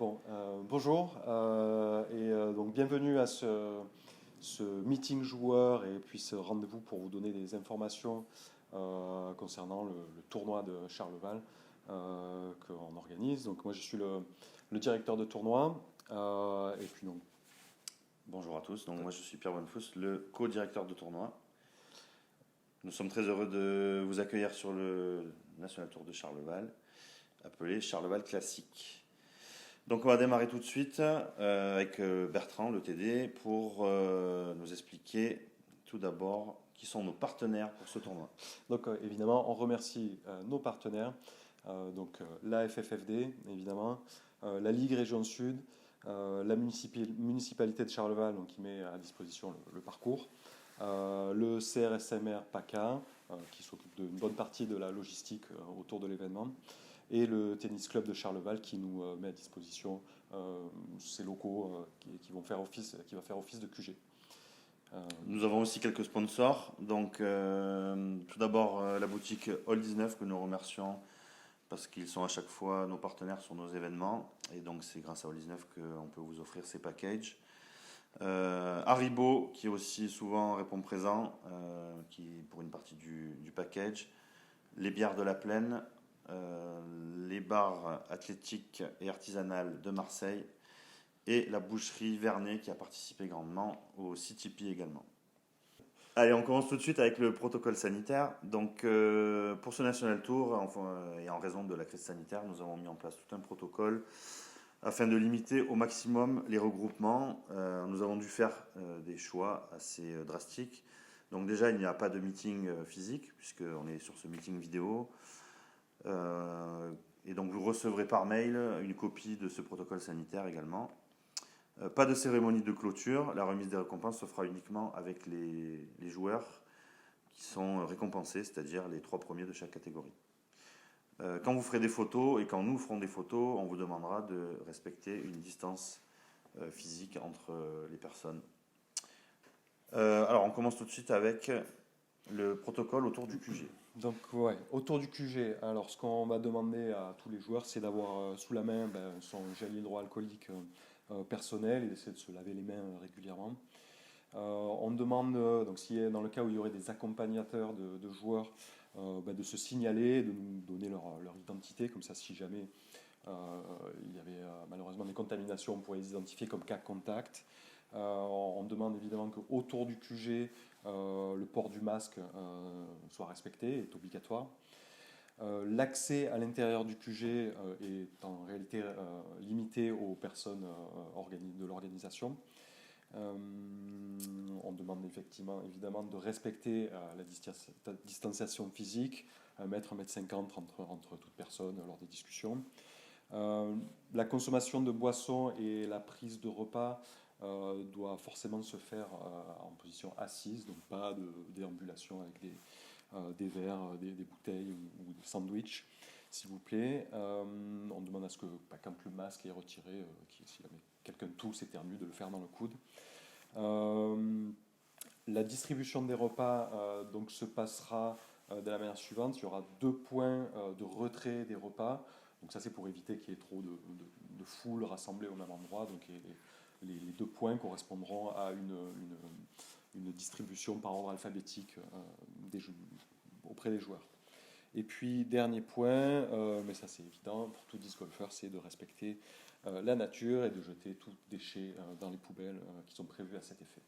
Bonjour donc bienvenue à ce meeting joueur et puis ce rendez-vous pour vous donner des informations concernant le tournoi de Charleval qu'on organise. Donc moi je suis le directeur de tournoi et puis donc Bonjour à tous, donc moi je suis Pierre Bonnefous, le co-directeur de tournoi. Nous sommes très heureux de vous accueillir sur le National Tour de Charleval, appelé Charleval Classique. Donc on va démarrer tout de suite avec Bertrand, le TD, pour nous expliquer tout d'abord qui sont nos partenaires pour ce tournoi. Donc évidemment on remercie nos partenaires, la FFFD évidemment, la Ligue Région Sud, la municipalité de Charleval donc, qui met à disposition le parcours, le CRSMR PACA qui s'occupe d'une bonne partie de la logistique autour de l'événement, et le tennis club de Charleval qui nous met à disposition ses locaux qui va faire office de QG. Nous avons aussi quelques sponsors. Donc, tout d'abord, la boutique All 19 que nous remercions parce qu'ils sont à chaque fois nos partenaires sur nos événements. Et donc, c'est grâce à All 19 qu'on peut vous offrir ces packages. Haribo, qui aussi souvent répond présent, pour une partie du package. Les bières de la Plaine, les bars athlétiques et artisanales de Marseille, et la boucherie Vernet qui a participé grandement au CTP également. Allez, on commence tout de suite avec le protocole sanitaire. Donc, pour ce National Tour, et en raison de la crise sanitaire, nous avons mis en place tout un protocole afin de limiter au maximum les regroupements. Nous avons dû faire des choix assez drastiques. Donc déjà, il n'y a pas de meeting physique, puisqu'on est sur ce meeting vidéo. Et donc, vous recevrez par mail une copie de ce protocole sanitaire également. Pas de cérémonie de clôture, la remise des récompenses se fera uniquement avec les joueurs qui sont récompensés, c'est-à-dire les 3 premiers de chaque catégorie. Quand vous ferez des photos et quand nous ferons des photos, on vous demandera de respecter une distance physique entre les personnes. Alors on commence tout de suite avec le protocole autour du QG. Donc ouais, autour du QG, alors ce qu'on va demander à tous les joueurs, c'est d'avoir sous la main son gel hydroalcoolique personnel et d'essayer de se laver les mains régulièrement. On demande, donc dans le cas où il y aurait des accompagnateurs de joueurs, de se signaler, de nous donner leur identité, comme ça si jamais il y avait malheureusement des contaminations, on pourrait les identifier comme cas contact. On demande évidemment qu'autour du QG, le port du masque soit respecté, est obligatoire. L'accès à l'intérieur du QG est en réalité limité aux personnes de l'organisation. On demande évidemment de respecter la distanciation physique, 1 mètre, 1,50 m entre toutes personnes lors des discussions. La consommation de boissons et la prise de repas doit forcément se faire en position assise, donc pas de déambulation avec des verres, des bouteilles ou des sandwichs, s'il vous plaît. On demande à ce que, quand le masque est retiré, si quelqu'un tousse, éternue, de le faire dans le coude. La distribution des repas donc se passera de la manière suivante. Il y aura 2 points de retrait des repas. Donc ça, c'est pour éviter qu'il y ait trop de foule rassemblée au même endroit. Donc les 2 points correspondront à une distribution par ordre alphabétique auprès des joueurs. Et puis, dernier point, mais ça c'est évident pour tout disc golfeur, c'est de respecter la nature et de jeter tout déchet dans les poubelles qui sont prévues à cet effet.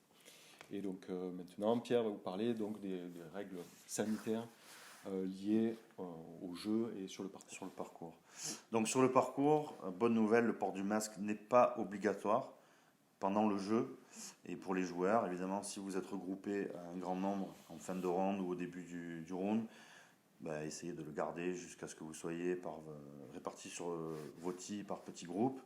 Et donc maintenant, Pierre va vous parler donc des règles sanitaires liées au jeu et sur le parcours. Donc sur le parcours, bonne nouvelle, le port du masque n'est pas obligatoire pendant le jeu. Et pour les joueurs, évidemment, si vous êtes regroupés à un grand nombre en fin de round ou au début du round, essayez de le garder jusqu'à ce que vous soyez répartis sur vos tees par petits groupes.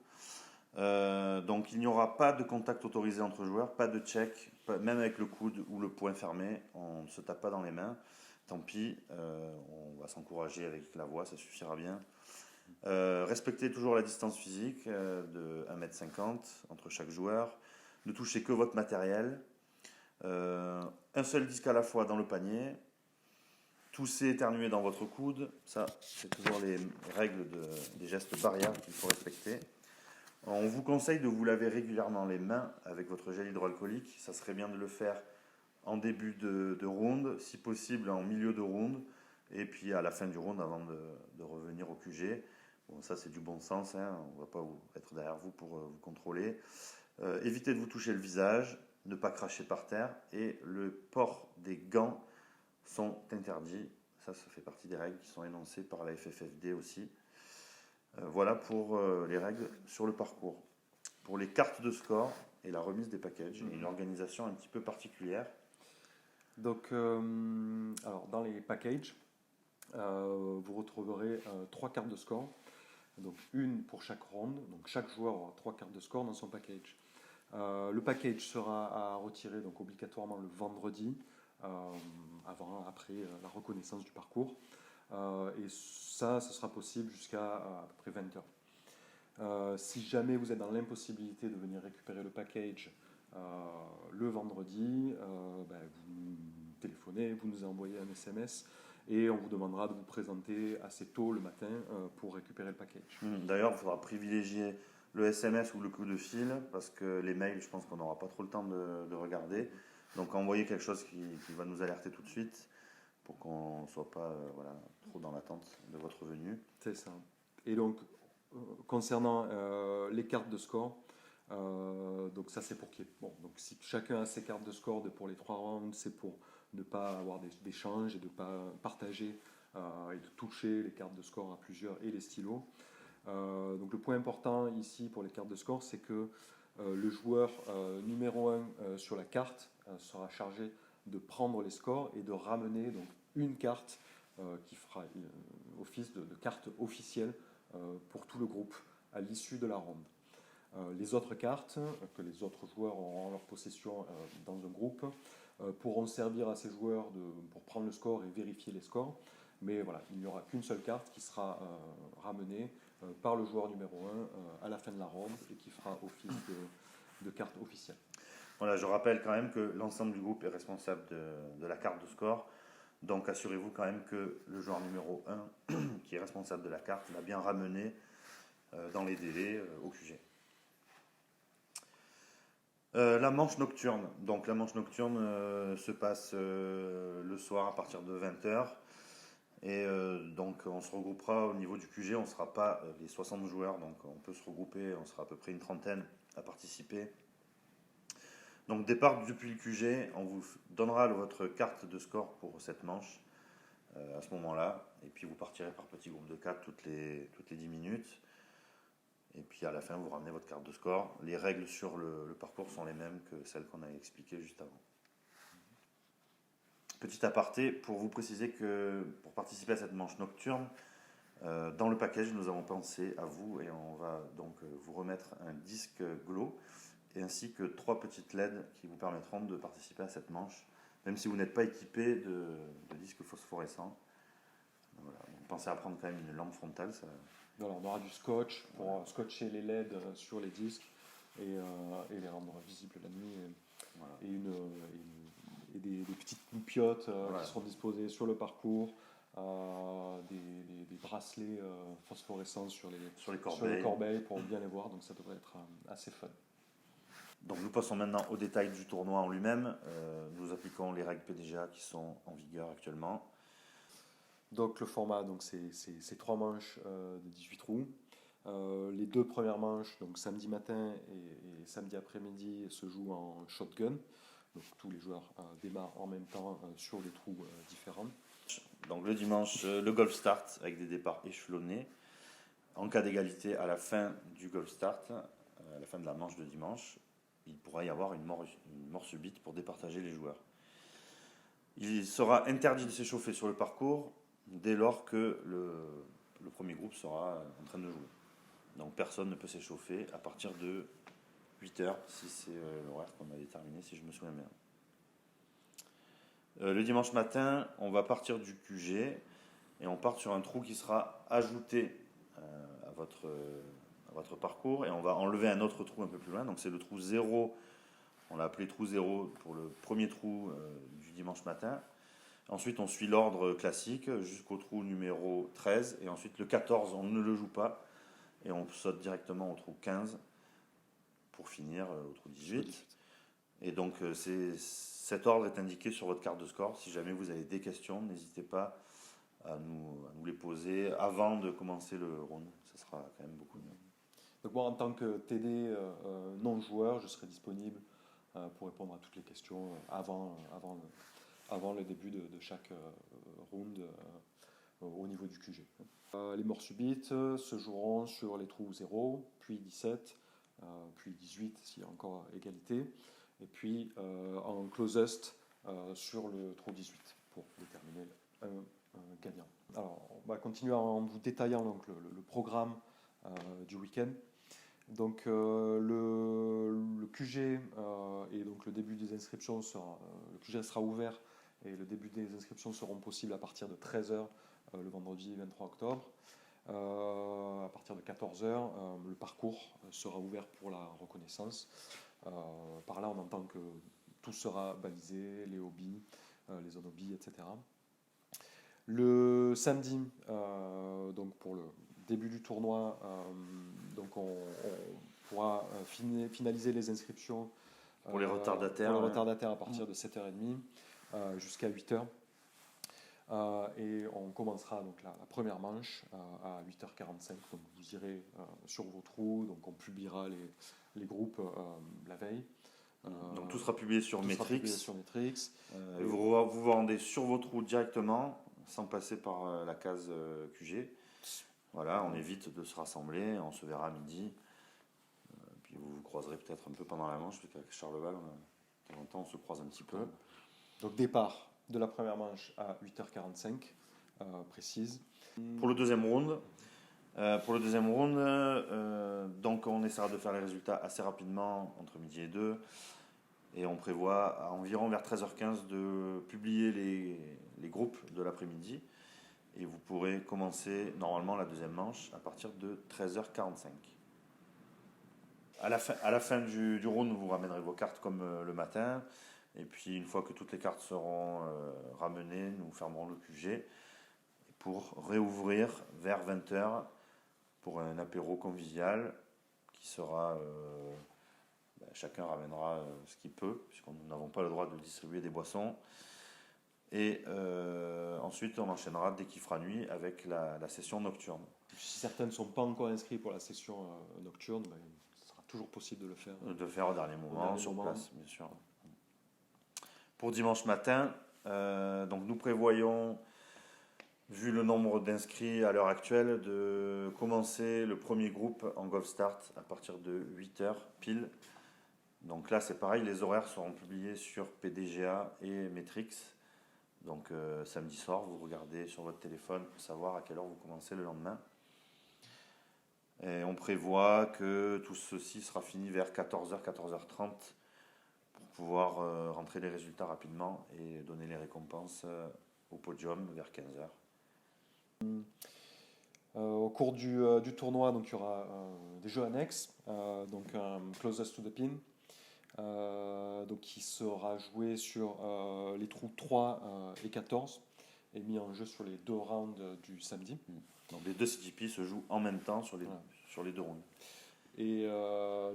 Donc il n'y aura pas de contact autorisé entre joueurs, pas de check, même avec le coude ou le poing fermé, on ne se tape pas dans les mains. Tant pis, on va s'encourager avec la voix, ça suffira bien. Respectez toujours la distance physique de 1,50 m entre chaque joueur. Ne touchez que votre matériel. Un seul disque à la fois dans le panier. Tousser, éternuer dans votre coude. Ça, c'est toujours les règles des gestes barrières qu'il faut respecter. On vous conseille de vous laver régulièrement les mains avec votre gel hydroalcoolique. Ça serait bien de le faire en début de round, si possible en milieu de round, et puis à la fin du round avant de revenir au QG. Bon, ça c'est du bon sens, hein. On ne va pas être derrière vous pour vous contrôler. Évitez de vous toucher le visage, ne pas cracher par terre, et le port des gants sont interdits. Ça fait partie des règles qui sont énoncées par la FFFD aussi. Voilà pour les règles sur le parcours. Pour les cartes de score et la remise des packages, il y a une organisation un petit peu particulière. Donc, alors dans les packages, vous retrouverez 3 cartes de score, donc une pour chaque round. Donc chaque joueur aura 3 cartes de score dans son package. Le package sera à retirer donc obligatoirement le vendredi, après la reconnaissance du parcours. Et ça sera possible jusqu'à à peu près 20h. Si jamais vous êtes dans l'impossibilité de venir récupérer le package le vendredi, vous nous téléphonez, vous nous envoyez un SMS et on vous demandera de vous présenter assez tôt le matin pour récupérer le package. D'ailleurs, il faudra privilégier le SMS ou le coup de fil parce que les mails, je pense qu'on n'aura pas trop le temps de regarder. Donc envoyez quelque chose qui va nous alerter tout de suite pour qu'on ne soit pas trop dans l'attente de votre venue. C'est ça. Et donc, concernant les cartes de score, donc ça c'est pour qui bon, donc si chacun a ses cartes de score pour les 3 rounds, c'est pour ne pas avoir d'échanges et de ne pas partager et de toucher les cartes de score à plusieurs et les stylos. Donc le point important ici pour les cartes de score, c'est que le joueur numéro 1 sur la carte sera chargé de prendre les scores et de ramener donc, une carte qui fera office de carte officielle pour tout le groupe à l'issue de la ronde. Les autres cartes que les autres joueurs auront en leur possession dans un groupe pourront servir à ces joueurs pour prendre le score et vérifier les scores. Mais voilà, il n'y aura qu'une seule carte qui sera ramenée par le joueur numéro 1 à la fin de la ronde et qui fera office de carte officielle. Voilà, je rappelle quand même que l'ensemble du groupe est responsable de la carte de score. Donc assurez-vous quand même que le joueur numéro 1, qui est responsable de la carte, l'a bien ramené dans les délais au QG. La manche nocturne. Donc la manche nocturne se passe le soir à partir de 20h. Et donc on se regroupera au niveau du QG, on ne sera pas les 60 joueurs, donc on peut se regrouper, on sera à peu près une trentaine à participer. Donc départ depuis le QG, on vous donnera votre carte de score pour cette manche à ce moment-là. Et puis vous partirez par petits groupes de 4 toutes les 10 minutes. Et puis à la fin, vous ramenez votre carte de score. Les règles sur le parcours sont les mêmes que celles qu'on a expliquées juste avant. Petit aparté, pour vous préciser que pour participer à cette manche nocturne, dans le package, nous avons pensé à vous et on va donc vous remettre un disque glow ainsi que 3 petites LED qui vous permettront de participer à cette manche, même si vous n'êtes pas équipé de disques phosphorescents. Voilà. Pensez à prendre quand même une lampe frontale. Ça... Voilà, on aura du scotch pour scotcher les LED sur les disques et les rendre visibles la nuit. Voilà. Et des petites loupiottes qui seront disposées sur le parcours, des bracelets phosphorescents sur les corbeilles pour bien les voir, donc ça devrait être assez fun. Donc nous passons maintenant au détail du tournoi en lui-même. Nous appliquons les règles PDGA qui sont en vigueur actuellement. Donc le format, c'est 3 manches de 18 trous. Les 2 premières manches, donc samedi matin et samedi après-midi, se jouent en shotgun. Donc tous les joueurs démarrent en même temps sur des trous différents. Donc le dimanche, le golf start avec des départs échelonnés. En cas d'égalité à la fin du golf start, à la fin de la manche de dimanche, il pourra y avoir une mort subite pour départager les joueurs. Il sera interdit de s'échauffer sur le parcours dès lors que le premier groupe sera en train de jouer. Donc personne ne peut s'échauffer à partir de 8h, si c'est l'horaire qu'on a déterminé, si je me souviens bien. Le dimanche matin, on va partir du QG et on part sur un trou qui sera ajouté à votre parcours et on va enlever un autre trou un peu plus loin. Donc c'est le trou 0, on l'a appelé trou 0 pour le premier trou du dimanche matin. Ensuite, on suit l'ordre classique jusqu'au trou numéro 13 et ensuite le 14, on ne le joue pas et on saute directement au trou 15 pour finir au trou 18. Et donc cet ordre est indiqué sur votre carte de score. Si jamais vous avez des questions, n'hésitez pas à nous les poser avant de commencer le round. Ça sera quand même beaucoup mieux. Donc moi, en tant que TD non-joueur, je serai disponible pour répondre à toutes les questions avant le début de chaque round au niveau du QG. Les morts subites se joueront sur les trous 0, puis 17, puis 18 s'il y a encore égalité, et puis en closest sur le trou 18 pour déterminer un gagnant. Alors, on va continuer en vous détaillant donc, le programme du week-end. Donc le QG et donc le début des inscriptions le QG sera ouvert et le début des inscriptions seront possibles à partir de 13h le vendredi 23 octobre. À partir de 14h, le parcours sera ouvert pour la reconnaissance. Par là, on entend que tout sera balisé, les hobbies, les zones hobbies, etc. Le samedi, donc pour le début du tournoi, donc on pourra finaliser les inscriptions pour les retardataires, à partir de 7h30 jusqu'à 8h. Et on commencera donc la première manche à 8h45. Donc vous irez sur vos trous, donc on publiera les groupes la veille. Donc tout sera publié sur Metrix. Vous vous rendez sur vos trous directement, sans passer par la case QG. Voilà, on évite de se rassembler, on se verra à midi. Puis vous vous croiserez peut-être un peu pendant la manche, parce qu'avec Charleval, de temps en temps, on se croise un petit peu. Donc départ de la première manche à 8h45, précise. Pour le deuxième round, donc on essaiera de faire les résultats assez rapidement, entre midi et 2. Et on prévoit à environ vers 13h15 de publier les groupes de l'après-midi. Et vous pourrez commencer normalement la deuxième manche à partir de 13h45. À la fin du round, vous ramènerez vos cartes comme le matin. Et puis une fois que toutes les cartes seront ramenées, nous fermerons le QG pour réouvrir vers 20h pour un apéro convivial qui sera... chacun ramènera ce qu'il peut, puisque nous n'avons pas le droit de distribuer des boissons. Et ensuite, on enchaînera dès qu'il fera nuit avec la session nocturne. Si certains ne sont pas encore inscrits pour la session nocturne, ce sera toujours possible de le faire. De le faire au dernier moment, sur place, bien sûr. Pour dimanche matin, donc nous prévoyons, vu le nombre d'inscrits à l'heure actuelle, de commencer le premier groupe en Golf Start à partir de 8h pile. Donc là, c'est pareil, les horaires seront publiés sur PDGA et Metrix. Donc samedi soir, vous regardez sur votre téléphone pour savoir à quelle heure vous commencez le lendemain. Et on prévoit que tout ceci sera fini vers 14h, 14h30 pour pouvoir rentrer les résultats rapidement et donner les récompenses au podium vers 15h. Au cours du tournoi, donc, il y aura des jeux annexes, donc un Closest to the Pin, donc, qui sera joué sur les trous 3 et 14 et mis en jeu sur les 2 rounds du samedi. Donc les 2 CTP se jouent en même temps sur les 2 rounds. Et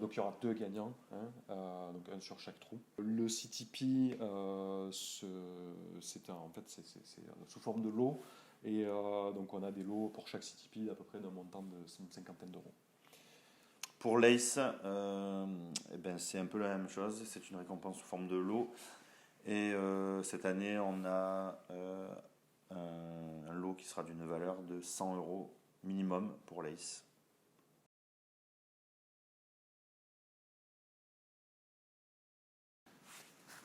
donc il y aura 2 gagnants, donc un sur chaque trou. Le CTP, c'est sous forme de lot. Et donc on a des lots pour chaque CTP d'à peu près d'un montant de une cinquantaine d'euros. Pour l'ACE, c'est un peu la même chose, c'est une récompense sous forme de lot. Et cette année, on a un lot qui sera d'une valeur de 100 euros minimum pour l'ACE.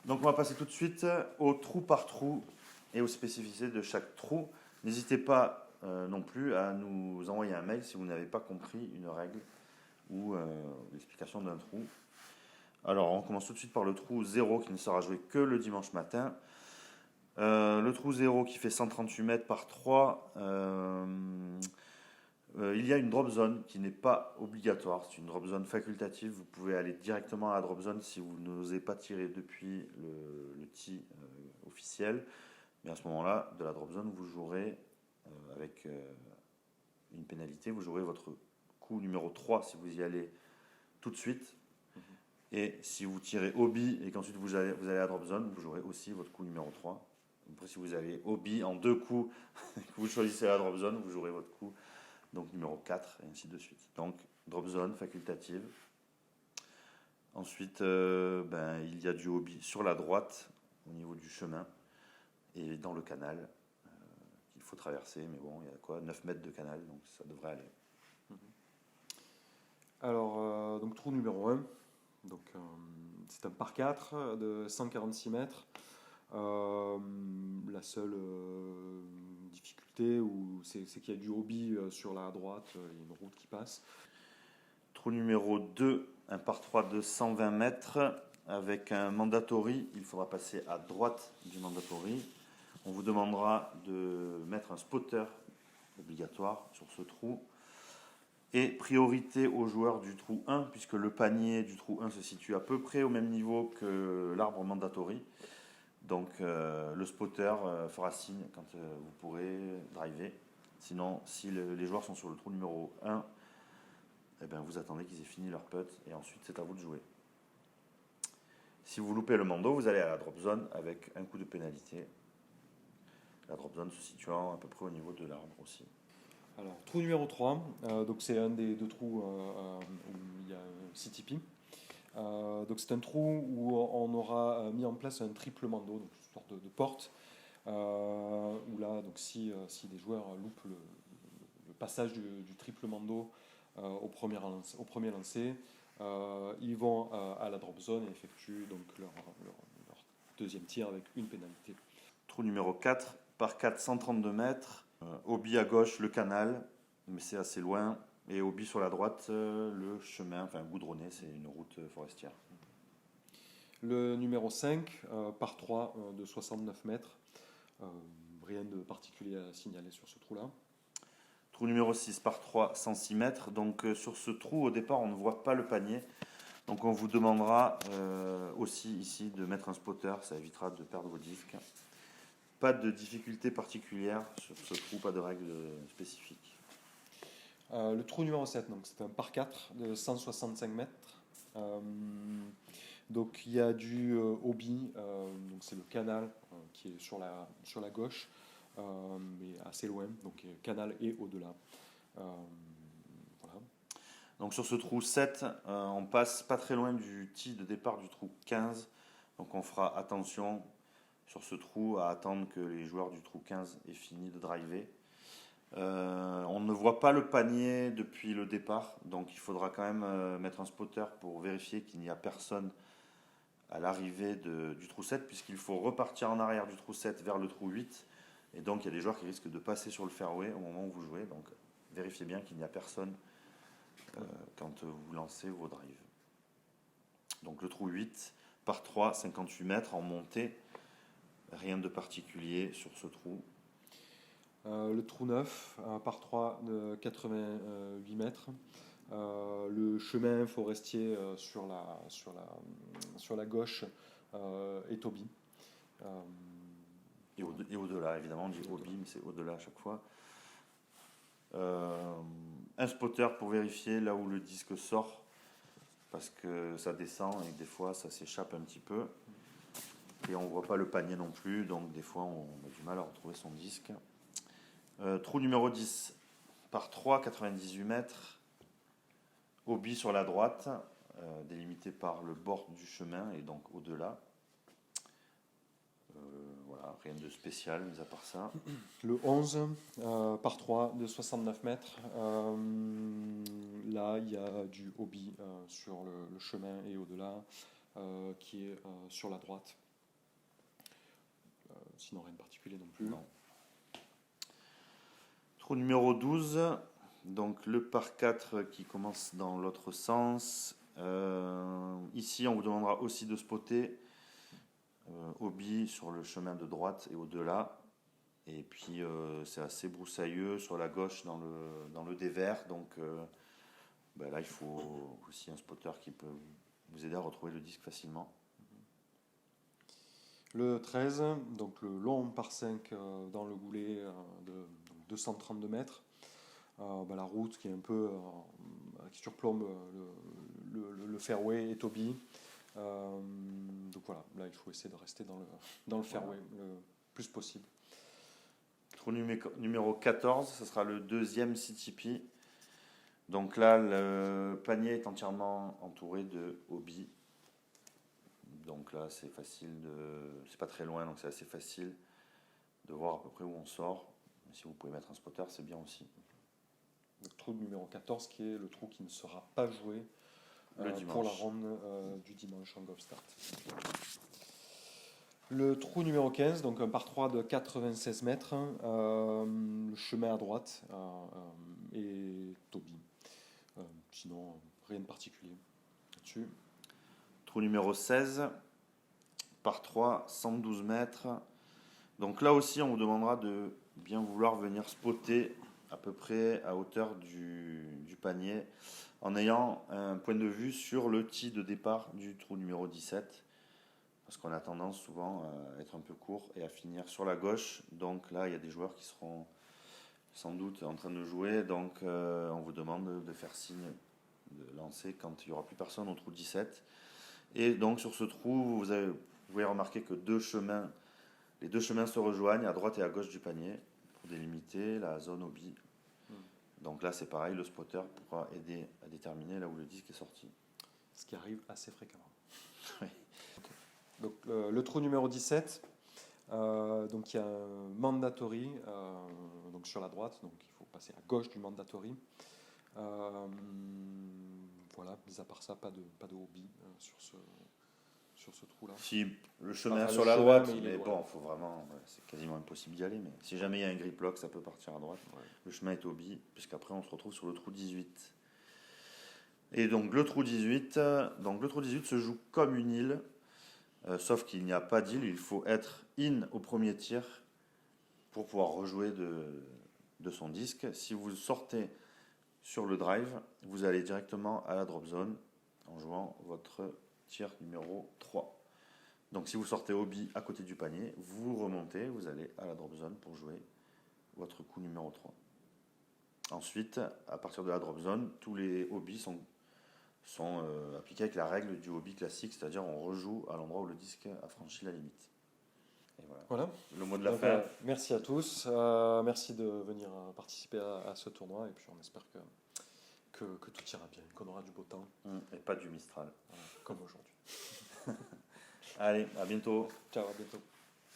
Donc on va passer tout de suite au trou par trou et aux spécificités de chaque trou. N'hésitez pas non plus à nous envoyer un mail si vous n'avez pas compris une règle ou l'explication d'un trou. Alors on commence tout de suite par le trou 0 qui ne sera joué que le dimanche matin. Le trou 0 qui fait 138 mètres par 3, il y a une drop zone qui n'est pas obligatoire, c'est une drop zone facultative. Vous pouvez aller directement à la drop zone si vous n'osez pas tirer depuis le tee officiel. Mais à ce moment-là, de la drop zone, vous jouerez avec une pénalité. Vous jouerez votre coup numéro 3 si vous y allez tout de suite. Et si vous tirez hobby et qu'ensuite vous allez à la drop zone, vous jouerez aussi votre coup numéro 3. Après, si vous avez hobby en 2 coups, que vous choisissez la drop zone, vous jouerez votre coup donc numéro 4 et ainsi de suite. Donc drop zone facultative. Ensuite, il y a du hobby sur la droite au niveau du chemin et dans le canal qu'il faut traverser. Mais bon, il y a quoi 9 mètres de canal, donc ça devrait aller. Alors, donc trou numéro 1, donc, c'est un par 4 de 146 mètres. La seule difficulté, c'est qu'il y a du hobby sur la droite, il y a une route qui passe. Trou numéro 2, un par 3 de 120 mètres avec un mandatory. Il faudra passer à droite du mandatory. On vous demandera de mettre un spotter obligatoire sur ce trou. Et priorité aux joueurs du trou 1, puisque le panier du trou 1 se situe à peu près au même niveau que l'arbre mandatory. Donc le spotter fera signe quand vous pourrez driver. Sinon, si les joueurs sont sur le trou numéro 1, eh bien, vous attendez qu'ils aient fini leur putt et ensuite c'est à vous de jouer. Si vous loupez le mando, vous allez à la drop zone avec un coup de pénalité. La drop zone se situant à peu près au niveau de l'arbre aussi. Alors, trou numéro 3, donc c'est un des 2 trous où il y a CTP. Donc c'est un trou où on aura mis en place un triple mando, donc une sorte de porte, où là, donc si des joueurs loupent le passage du triple mando au premier lancer, ils vont à la drop zone et effectuent donc leur deuxième tir avec une pénalité. Trou numéro 4, par 4, 132 mètres. Hobby à gauche, le canal, mais c'est assez loin. Et hobby sur la droite, le chemin, enfin goudronné, c'est une route forestière. Le numéro 5, par 3 de 69 mètres. Rien de particulier à signaler sur ce trou-là. Trou numéro 6, par 3, 106 mètres. Donc sur ce trou, au départ, on ne voit pas le panier. Donc on vous demandera aussi ici de mettre un spotter, ça évitera de perdre vos disques. Pas de difficulté particulière sur ce trou, pas de règles spécifiques. Le trou numéro 7, donc c'est un par 4 de 165 mètres. Donc il y a du hobby, donc c'est le canal qui est sur la gauche, mais assez loin, donc canal et au-delà. Voilà. Donc sur ce trou 7, on passe pas très loin du tee de départ du trou 15. Donc on fera attention sur ce trou à attendre que les joueurs du trou 15 aient fini de driver. On ne voit pas le panier depuis le départ, donc il faudra quand même mettre un spotter pour vérifier qu'il n'y a personne à l'arrivée du trou 7, puisqu'il faut repartir en arrière du trou 7 vers le trou 8. Et donc il y a des joueurs qui risquent de passer sur le fairway au moment où vous jouez. Donc vérifiez bien qu'il n'y a personne quand vous lancez vos drives. Donc le trou 8, par 3, 58 mètres en montée. Rien de particulier sur ce trou. Le trou 9, par 3 de 88 mètres. Le chemin forestier sur la gauche est hobby. Et au-delà, évidemment, on dit hobby, mais c'est au-delà à chaque fois. Un spotter pour vérifier là où le disque sort, parce que ça descend et que des fois ça s'échappe un petit peu. Et on ne voit pas le panier non plus, donc des fois on a du mal à retrouver son disque. Trou numéro 10, par 3, 98 mètres. Hobby sur la droite, délimité par le bord du chemin et donc au-delà. Voilà, rien de spécial, mis à part ça. Le 11, par 3 de 69 mètres. Là, il y a du hobby sur le chemin et au-delà, qui est sur la droite. Sinon, rien de particulier non plus. Non. Trou numéro 12, donc le par 4 qui commence dans l'autre sens. Ici, on vous demandera aussi de spotter hobby sur le chemin de droite et au-delà. Et puis, c'est assez broussailleux sur la gauche dans le dévers. Donc là, il faut aussi un spotter qui peut vous aider à retrouver le disque facilement. Le 13, donc le long par 5 dans le goulet de 232 mètres. la route qui est un peu qui surplombe le fairway et Toby. Donc voilà, là il faut essayer de rester dans le fairway le plus possible. Trou numéro 14, ce sera le deuxième CTP. Donc là, le panier est entièrement entouré de hobbies. Donc là, c'est facile c'est pas très loin, donc c'est assez facile de voir à peu près où on sort. Mais si vous pouvez mettre un spotter, c'est bien aussi. Le trou numéro 14 qui est le trou qui ne sera pas joué Le dimanche. pour la ronde du dimanche en golf start. Le trou numéro 15, donc un par 3 de 96 mètres, le chemin à droite et Toby. Sinon, rien de particulier là-dessus. Trou numéro 16, par 3, 112 mètres. Donc là aussi, on vous demandera de bien vouloir venir spotter à peu près à hauteur du panier en ayant un point de vue sur le tee de départ du trou numéro 17. Parce qu'on a tendance souvent à être un peu court et à finir sur la gauche. Donc là, il y a des joueurs qui seront sans doute en train de jouer. Donc on vous demande de faire signe de lancer quand il n'y aura plus personne au trou 17. Et donc sur ce trou, vous pouvez remarquer que les deux chemins se rejoignent à droite et à gauche du panier pour délimiter la zone hobby. Donc là, c'est pareil, le spotter pourra aider à déterminer là où le disque est sorti. Ce qui arrive assez fréquemment. Oui. Donc, le trou numéro 17, donc il y a un mandatory donc sur la droite, donc il faut passer à gauche du mandatory. Voilà, mis à part ça, pas de hobby sur ce trou-là. Si le chemin Enfin, sur le la chemin, droite, mais il est mais loin. bon, faut vraiment, c'est quasiment impossible d'y aller. Mais si jamais il y a un grip lock, ça peut partir à droite. Ouais. Le chemin est hobby, puisqu'après on se retrouve sur le trou 18. Et donc le trou 18 se joue comme une île. Sauf qu'il n'y a pas d'île, il faut être in au premier tir pour pouvoir rejouer de son disque. Si vous sortez sur le drive, vous allez directement à la drop zone en jouant votre tir numéro 3. Donc si vous sortez hobby à côté du panier, vous remontez, vous allez à la drop zone pour jouer votre coup numéro 3. Ensuite, à partir de la drop zone, tous les hobbies sont appliqués avec la règle du hobby classique, c'est-à-dire on rejoue à l'endroit où le disque a franchi la limite. Et Voilà. Le mot de la Donc, fin. merci à tous. Merci de venir participer à ce tournoi. Et puis on espère que tout ira bien, qu'on aura du beau temps. Et pas du Mistral. Voilà, comme aujourd'hui. Allez, à bientôt. Ciao, à bientôt.